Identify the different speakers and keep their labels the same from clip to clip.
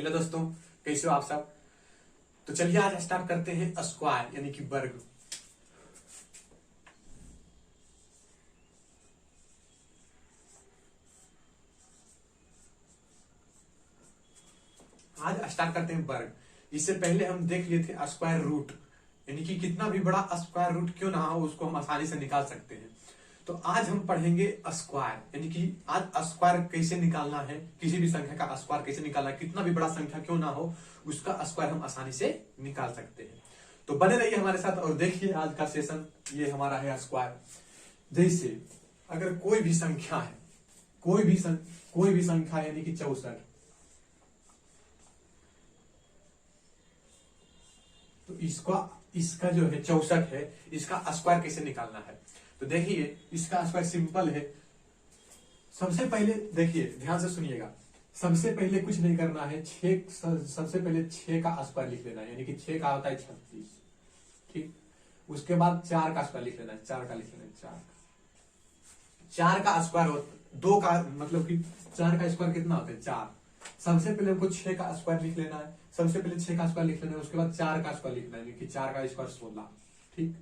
Speaker 1: Hello दोस्तों, कैसे हो आप सब। तो चलिए आज स्टार्ट करते हैं स्क्वायर यानी कि वर्ग। आज स्टार्ट करते हैं वर्ग। इससे पहले हम देख लिए थे स्क्वायर रूट, यानी कि कितना भी बड़ा स्क्वायर रूट क्यों ना हो उसको हम आसानी से निकाल सकते हैं। तो आज हम पढ़ेंगे स्क्वायर, यानी कि आज स्क्वायर कैसे निकालना है, किसी भी संख्या का स्क्वायर कैसे निकालना है, कितना भी बड़ा संख्या क्यों ना हो उसका स्क्वायर हम आसानी से निकाल सकते हैं। तो बने रहिए हमारे साथ और देखिए आज का सेशन। ये हमारा है स्क्वायर। जैसे अगर कोई भी संख्या है, कोई भी संख्या यानी कि 64, तो इसका जो है 64 है, इसका स्क्वायर कैसे निकालना है। तो देखिए इसका स्क्वायर सिंपल है। सबसे पहले देखिए ध्यान से सुनिएगा, सबसे पहले कुछ नहीं करना है, सबसे पहले 6 का स्क्वायर लिख लेना है, यानी कि 6 का होता है 36। ठीक, उसके बाद 4 का स्क्वायर लिख लेना है, 4 का लिख लेना है, 4 का स्क्वायर होता 2 का, मतलब कि 4 का स्क्वायर कितना होता है 4। सबसे पहले हमको 6 का स्क्वायर लिख लेना है, सबसे पहले 6 का स्क्वायर लिख लेना है, उसके बाद 4 का स्क्वायर लिखना है कि 4 का स्क्वायर 16। ठीक,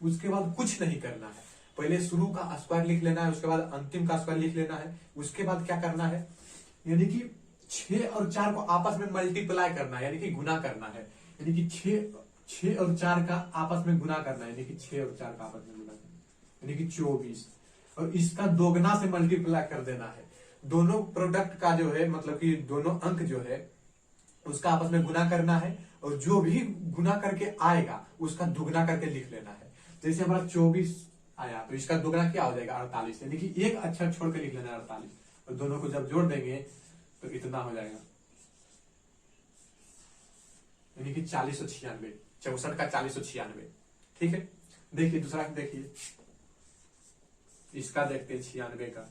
Speaker 1: उसके बाद कुछ नहीं करना है, पहले शुरू का स्क्वायर लिख लेना है, उसके बाद अंतिम का स्क्वायर लिख लेना है। उसके बाद क्या करना है, यानी कि 6 और 4 को आपस में मल्टीप्लाई करना है, यानी कि गुना करना है, यानी कि 6 और 4 का आपस में गुना करना है, यानी कि 6 और 4 का आपस में गुना करना है, यानी कि 24। और इसका दोगुना से मल्टीप्लाई कर देना है। दोनों प्रोडक्ट का जो है, मतलब कि दोनों अंक जो है उसका आपस में गुना करना है, और जो भी गुना करके आएगा उसका दुगना करके लिख लेना है। जैसे हमारा 24 आया तो इसका दुगना क्या हो जाएगा 48, यानी कि एक अक्षर छोड़ के लिख लेना है 48, और दोनों को जब जोड़ देंगे तो इतना हो जाएगा, यानी कि 4096। 64 का 4096। ठीक है, देखिए दूसरा देखिए, इसका देखते हैं 96 का।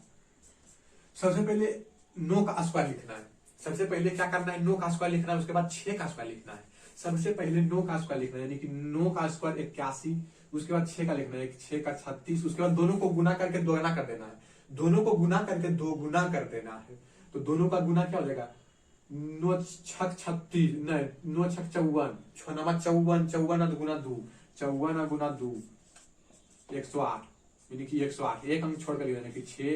Speaker 1: सबसे पहले 9 का स्क्वायर लिखना है, सबसे पहले क्या करना है 9 का स्क्वायर लिखना है, उसके बाद 6 का स्क्वायर लिखना है। सबसे पहले 9 का स्क्वायर लिखना है, यानी कि 9 का स्क्वायर 81, उसके बाद 6 का लिखना है, 6 का 36, उसके बाद दोनों को गुना करके दोगुना कर देना है, दोनों को गुना करके दो गुना कर देना है। तो दोनों का गुना क्या हो जाएगा 9 छक 36, नहीं 9 छक 54, 6 नमा 54, 54 गुना 2, 54 गुना 2 108, यानी कि 108। एक अंक छोड़कर लिखना है कि 6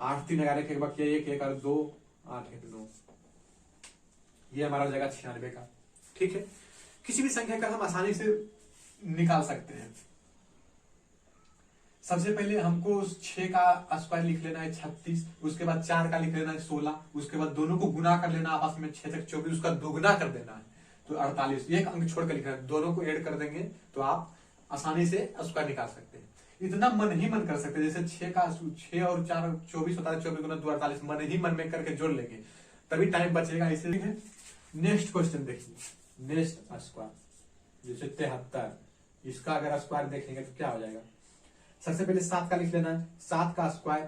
Speaker 1: 8 3 11 एक बार 1 1 और 2 8 1 9, ये हमारा हो जाएगा 96 का। ठीक है, किसी भी संख्या का हम आसानी से निकाल सकते हैं। सबसे पहले हमको 6 का स्क्वायर लिख लेना है 36, उसके बाद 4 का लिख लेना है 16, उसके बाद दोनों को गुना कर लेना आपस में 6 तक 24, उसका दोगुना कर देना है तो 48। एक अंक छोड़कर लिखना है, दोनों को ऐड कर देंगे तो आप आसानी से स्क्वायर निकाल सकते हैं। इतना मन ही मन कर सकते हैं, जैसे 6 और 4 24 होता है, 24 गुना 2 48, मन ही मन में करके जोड़ लेंगे तभी टाइम बचेगा। इसे नेक्स्ट क्वेश्चन देखिए, नेक्स्ट स्क्वायर जैसे 73, इसका अगर स्क्वायर देखेंगे तो क्या हो जाएगा। सबसे पहले 7 का लिख लेना है, 7 का स्क्वायर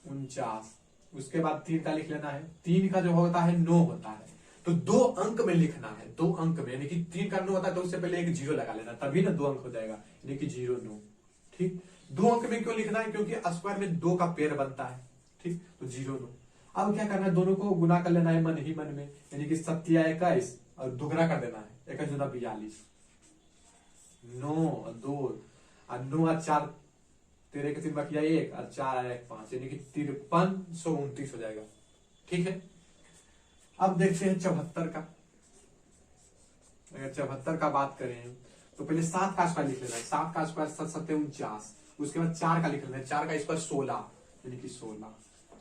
Speaker 1: 49, उसके बाद 3 का लिख लेना है, 3 का जो होता है 9 होता है, तो 2 अंक में लिखना है, 2 अंक में, यानी कि 3 का 9 होता है तो उससे पहले एक 0 लगा लेना, तभी ना 2 अंक हो जाएगा, यानी कि 0 9। ठीक, 2 अंक में क्यों लिखना है, क्योंकि स्क्वायर में 2 का पेयर बनता है। ठीक, तो 0 9। अब क्या करना है, दोनों को गुना कर लेना है मन ही मन में, यानी कि 7 21 और दुगना कर देना है, 1 जुना 42, 9 और 2 और 9 और 4 13 के 3 बकिया 1 और 4 आया 1 5, यानी कि 5329 हो जाएगा। ठीक है, अब देखते हैं 74 का। अगर 74 का बात करें तो पहले 7 का स्क्वायर लिख लेना है, 7 का स्क्वायर 7 7 49, उसके बाद 4 का लिख लेना है, 4 का स्क्वायर 16, यानी कि 16,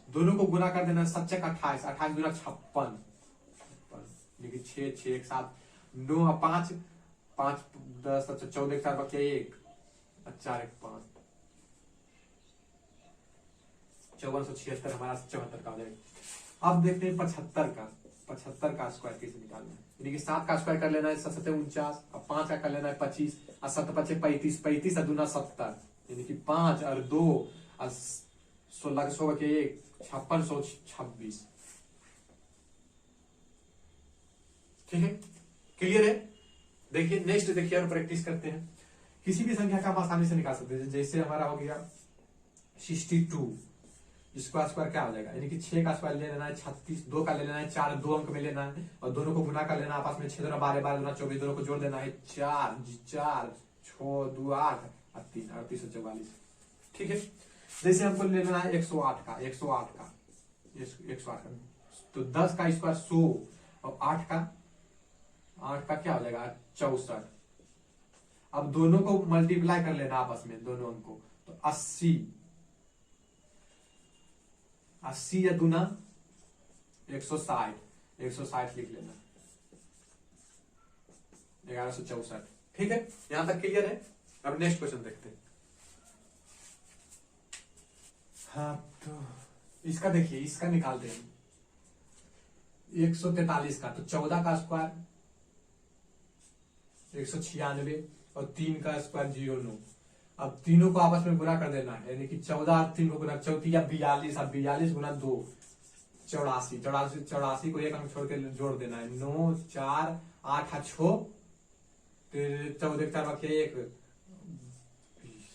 Speaker 1: दोनों को गुना कर देना है, 7 का 28, 28 गुना 56, यानी कि 6 6 1 7, 9 5 5 10 14 4 बकिया 1 और 4 1 5, 5476 हमारा 74 का हो जाएगा। अब देखते हैं 75 का स्क्वायर कैसे निकालना है, यानी कि 7 का स्क्वायर कर लेना है 7 49, और 5 का कर लेना है 25, और 7 5 35, 35 और दूना 70, यानी कि 5 और 2 और 16 के 100 के 1 5626। ठीक है, क्लियर है। देखिए नेक्स्ट देखिए और प्रैक्टिस करते हैं। किसी भी संख्या का हम आसानी से निकाल सकते हैं, जैसे हमारा हो गया 62, इसका स्क्वायर क्या हो जाएगा, यानी कि 6 का स्क्वायर ले लेना है 36, 2 का ले लेना है 4, 2 अंक में लेना है और दोनों को गुना कर लेना आपस में, 6 दूना 12, 12 दूना 24, दोनों को जोड़ देना है 4, 4, 6, 2, 8 और 3, 3844। ठीक है, जैसे हमको ले लेना है 108 का, 108 का, 108 का, तो 10 का स्क्वायर 100 और 8 का क्या हो जाएगा 64। अब दोनों को मल्टीप्लाई कर लेना आपस में, दोनों अंक को, तो 80 या दूना 160, 160 लिख लेना, 1164। ठीक है, यहां तक क्लियर है। अब नेक्स्ट क्वेश्चन देखते हैं। हाँ, तो इसका देखिए, इसका निकालते हैं 143 का, तो 14 का स्क्वायर 196 और 3 का स्क्वायर 09। अब तीनों को आपस में गुना कर देना है, यानी कि 14 और 3 को गुना, 34 या 42, अब 42 गुना 2 84, 84 को एक अंक छोड़ के जोड़ देना है, 9, 4, 8, 6, फिर 14, 4 बाकी 1, 20,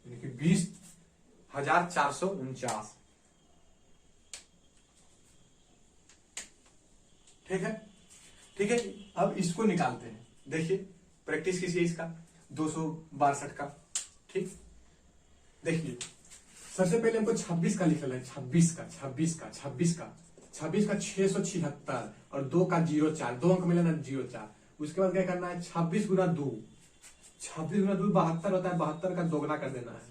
Speaker 1: यानी कि 20,449। ठीक है, ठीक है। अब इसको निकालते हैं, देखिए प्रैक्टिस कीजिए इसका 262 का। ठीक, देखिए सबसे पहले हमको 26 का लिखना है, 26 का 676 और 2 का 04, 2 अंक में लेना 04। उसके बाद क्या करना है 26 गुना 2, 72 होता है, 72 का दोगुना कर देना है,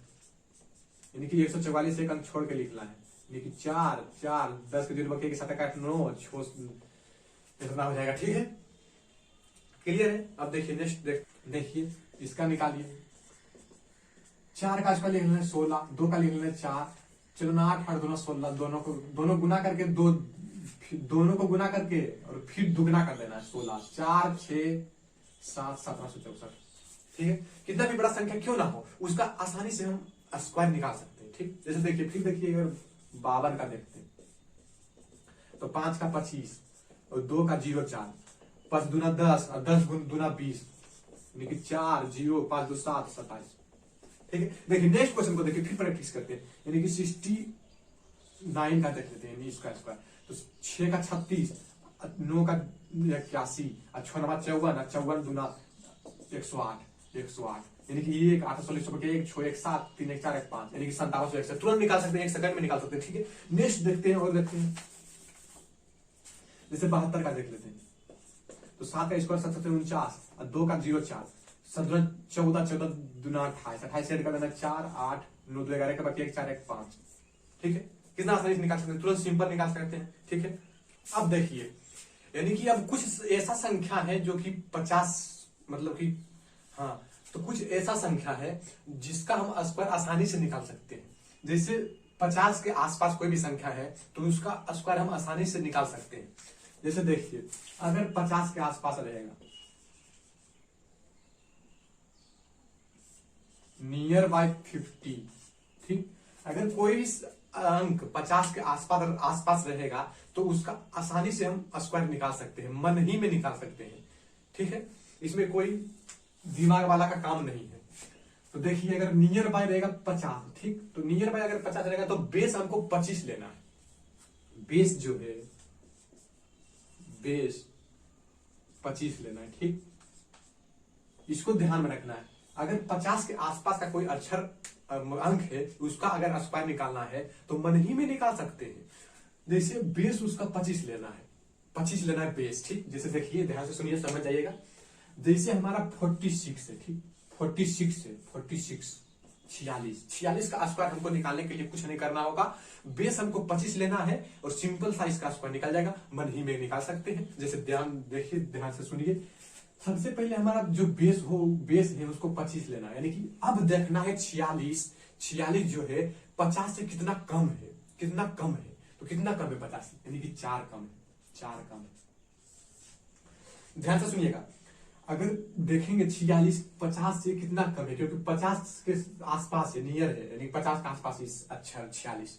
Speaker 1: यानी कि 144 एक अंक छोड़ के लिखना है, यानी कि 4, 4, 10 के 0 के 7 8 9 इतना हो जाएगा। ठीक है, क्लियर है। अब देखिए नेक्स्ट देखिए इसका निकालिए। 4 का स्क्वायर लिख लेना है 16, 2 का लिख लेना है 4, चलो ना 8 8 2 16, दोनों गुना करके दोनों को गुना करके और फिर दुगना कर देना है 16, 4, 6, 7, 1764। ठीक है, कितना भी बड़ा संख्या क्यों ना हो उसका आसानी से हम स्क्वायर निकाल सकते हैं। ठीक, जैसे देखिए, फिर देखिए अगर 52 का देखते हैं तो 5 का 25 और 2 का 04, 5 दूना 10 और 10 दूना 20, यानी कि 4, 0, 5 2 7, 27। ठीक है, देखिए नेक्स्ट क्वेश्चन को देखिए, फिर प्रैक्टिस करते हैं, यानी कि 69 का देख लेते हैं, इसका स्क्वायर, तो 6 का 36, 9 का 81 और 6 नंबर 54, 54 दूना 108, यानी कि 1 8 16 1 6 1 7 3 1 4 1 5, यानी कि 57 तुरंत निकाल सकते हैं, 1 सेकंड में निकाल सकते हैं। ठीक है, नेक्स्ट देखते हैं और देखते हैं, जैसे 72 का देख लेते हैं, तो 7 का स्क्वायर 7 49 और 2 का 04, 14 14 दूना 28, 28 ऐड कर देना 4 8 9 2 11 का बाकी 1 4 1 5। ठीक है, कितना आसानी से निकाल सकते हैं, तुरंत सिंपल निकाल सकते हैं। ठीक है, अब देखिए, यानी कि अब कुछ ऐसा संख्या है जो कि 50, मतलब कि हाँ, तो कुछ ऐसा संख्या है जिसका हम स्क्वायर आसानी से निकाल सकते हैं। जैसे 50 के आसपास कोई भी संख्या है तो उसका स्क्वायर हम आसानी से निकाल सकते हैं। जैसे देखिए, अगर 50 के आसपास रहेगा, नियर बाय 50, ठीक, अगर कोई भी अंक 50 के आसपास रहेगा तो उसका आसानी से हम स्क्वायर निकाल सकते हैं, मन ही में निकाल सकते हैं। ठीक है, इसमें कोई दिमाग वाला का काम नहीं है। तो देखिए अगर नियर बाय रहेगा 50, ठीक, तो नियर बाय अगर 50 रहेगा तो बेस हमको 25 लेना है। बेस जो है, बेस 25 लेना है। ठीक, इसको ध्यान में रखना है। अगर 50 के आसपास का कोई अक्षर अंक है, उसका अगर स्क्वायर निकालना है तो मन ही में निकाल सकते हैं। जैसे बेस उसका 25 लेना है, 25 लेना है बेस। ठीक, जैसे देखिए, ध्यान से सुनिए, समझ जाइएगा। जैसे हमारा 46 है, ठीक, 46 है, 46 46 का स्क्वायर हमको निकालने के लिए कुछ नहीं करना होगा, बेस हमको 25 लेना है और सिंपल साइज का स्क्वायर निकल जाएगा, मन ही में निकाल सकते हैं। जैसे देखिए, ध्यान से सुनिए, सबसे पहले हमारा जो बेस है उसको 25 लेना है, यानी कि अब देखना है 46 जो है 50 से कितना कम है, कितना कम है, तो कितना कम है 50 से, यानी कि 4 कम है, 4 कम है। ध्यान से सुनिएगा, अगर देखेंगे 46 50 से कितना कम है, क्योंकि 50 के आसपास है, नियर है, यानी 50 के आसपास अच्छा 46,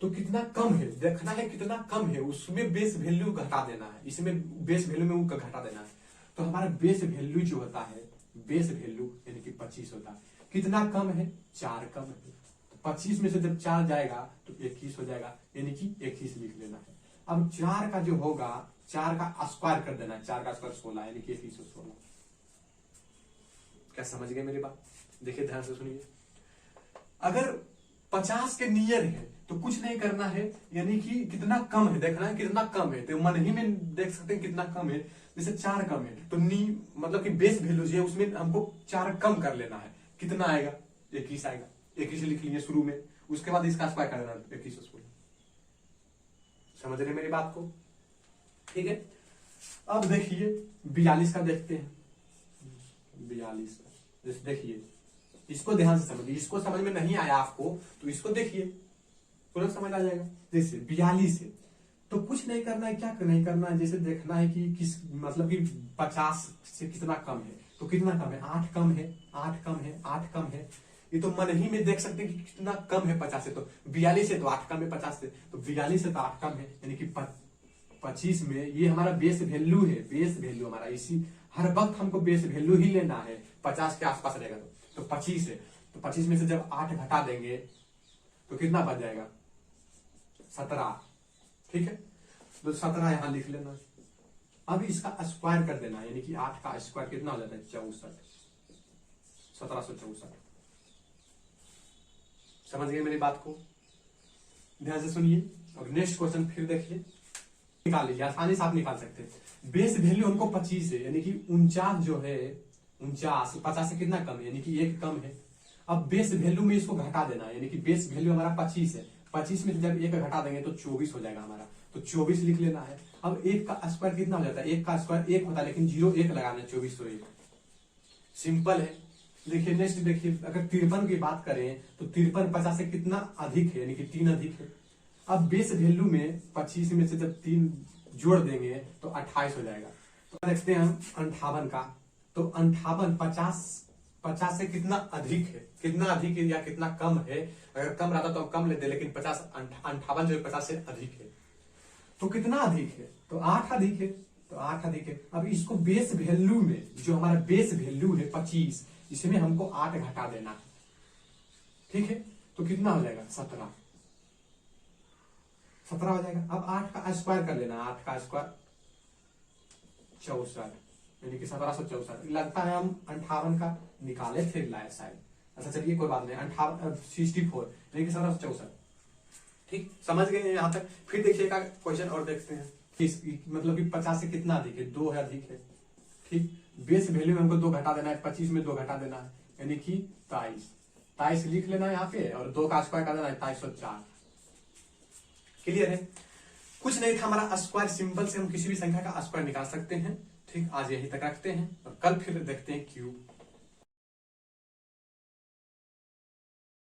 Speaker 1: तो कितना कम है देखना है, कितना कम है, उसमें बेस वैल्यू घटा देना है, इसमें बेस वैल्यू में वो घटा देना है। तो हमारा बेस वैल्यू जो होता है, बेस वैल्यू यानी कि 25 होता है। कितना कम है, 4 कम है, तो तो 25 में से जब 4 जाएगा तो 21 हो जाएगा, यानी कि 21 लिख लेना है। अब 4 का जो होगा, 4 का स्क्वायर कर देना है, 4 का स्क्वायर 16, यानी कि 2116। क्या समझ गए मेरी बात? देखिए ध्यान से सुनिए, अगर 50 के नियर है तो कुछ नहीं करना है, यानी कि कितना कम है देखना है, कितना कम है तो मन ही में देख सकते हैं कितना कम है। जैसे 4 कम है तो मतलब कि बेस वैल्यू जो है उसमें हमको 4 कम कर लेना है। कितना आएगा? 21 आएगा, 21 लिख लिए शुरू में, उसके बाद इसका स्क्वायर कर देना 2116। समझ रहे मेरी बात को? ठीक है। अब देखिए 42 का देखते हैं, 42 का जैसे देखिए, इसको ध्यान से समझिए, इसको समझ में नहीं आया आपको तो इसको देखिए, तुरंत समझ आ जाएगा। जैसे 42 है तो कुछ नहीं करना है, क्या नहीं करना है, जैसे देखना है कि किस मतलब कि 50 से कितना कम है, तो कितना कम है? 8 कम है, 8 कम है, 8 कम है। ये तो मन ही में देख सकते हैं कि कितना कम है 50 से, तो 42 से तो 8 कम है 50 से, तो 42 से तो 8 कम है, यानी कि 25 में ये हमारा बेस वैल्यू है, बेस वैल्यू हमारा, इसी हर वक्त हमको बेस वैल्यू ही लेना है, 50 के आसपास रहेगा तो 25 है, तो 25 में से जब 8 घटा देंगे तो कितना बच जाएगा? 17। ठीक है, तो 17 यहां लिख लेना। अब इसका स्क्वायर कर देना, यानी कि 8 का स्क्वायर कितना हो जाता है? 64, 1764। समझ गए मेरी बात को? ध्यान से सुनिए और नेक्स्ट क्वेश्चन फिर देखिए, निकाल लीजिए, आसानी से आप निकाल सकते हैं। बेस वैल्यू हमको 25 है, यानी कि 49 जो है, 49 50 से कितना कम है, यानी कि 1 कम है। अब बेस वैल्यू में इसको घटा देना है, यानी कि बेस वैल्यू हमारा 25 है, 25 में से जब 1 घटा देंगे तो 24 हो जाएगा हमारा, तो 24 लिख लेना है। अब 1 का स्क्वायर कितना हो जाता है? 1 का स्क्वायर 1 होता है, लेकिन 0 1 लगाना है, 24 तो 1। सिंपल है। देखिए नेक्स्ट देखिए, अगर 53 की बात करें तो 53 50 से कितना अधिक है, यानी कि 3 अधिक है। अब बेस वैल्यू में 25 में से जब 3 जोड़ देंगे तो 28 हो जाएगा। तो देखते हैं हम 58 का, तो 58 50 से कितना अधिक है, कितना अधिक है या कितना कम है? अगर कम रहता तो हम कम लेते, लेकिन 58 जो है 50 से अधिक है, तो कितना अधिक है? तो 8 अधिक है, तो 8 अधिक है। अब इसको बेस वैल्यू में, जो हमारा बेस वैल्यू है 25, इसमें हमको 8 घटा देना है। ठीक है, तो कितना हो जाएगा? 17 हो जाएगा। अब 8 का स्क्वायर कर लेना, 8 का स्क्वायर 64, यानी कि 1764। लगता है हम 58 का निकाले थे लाए शायद। अच्छा चलिए कोई बात नहीं, 64 यानी कि 1764। ठीक, समझ गए यहाँ तक? फिर देखिएगा क्वेश्चन और देखते हैं, मतलब कि 50 से कितना अधिक है? 2 है, अधिक है। ठीक, बेस वैल्यू में हमको 2 घटा देना है, 25 में 2 घटा देना है, यानी कि 23 लिख लेना है यहाँ पे, और 2 का स्क्वायर कर देना है 2304। क्लियर है? कुछ नहीं था हमारा स्क्वायर, सिंपल से हम किसी भी संख्या का स्क्वायर निकाल सकते हैं। ठीक, आज यही तक रखते हैं और कल फिर देखते हैं क्यूब।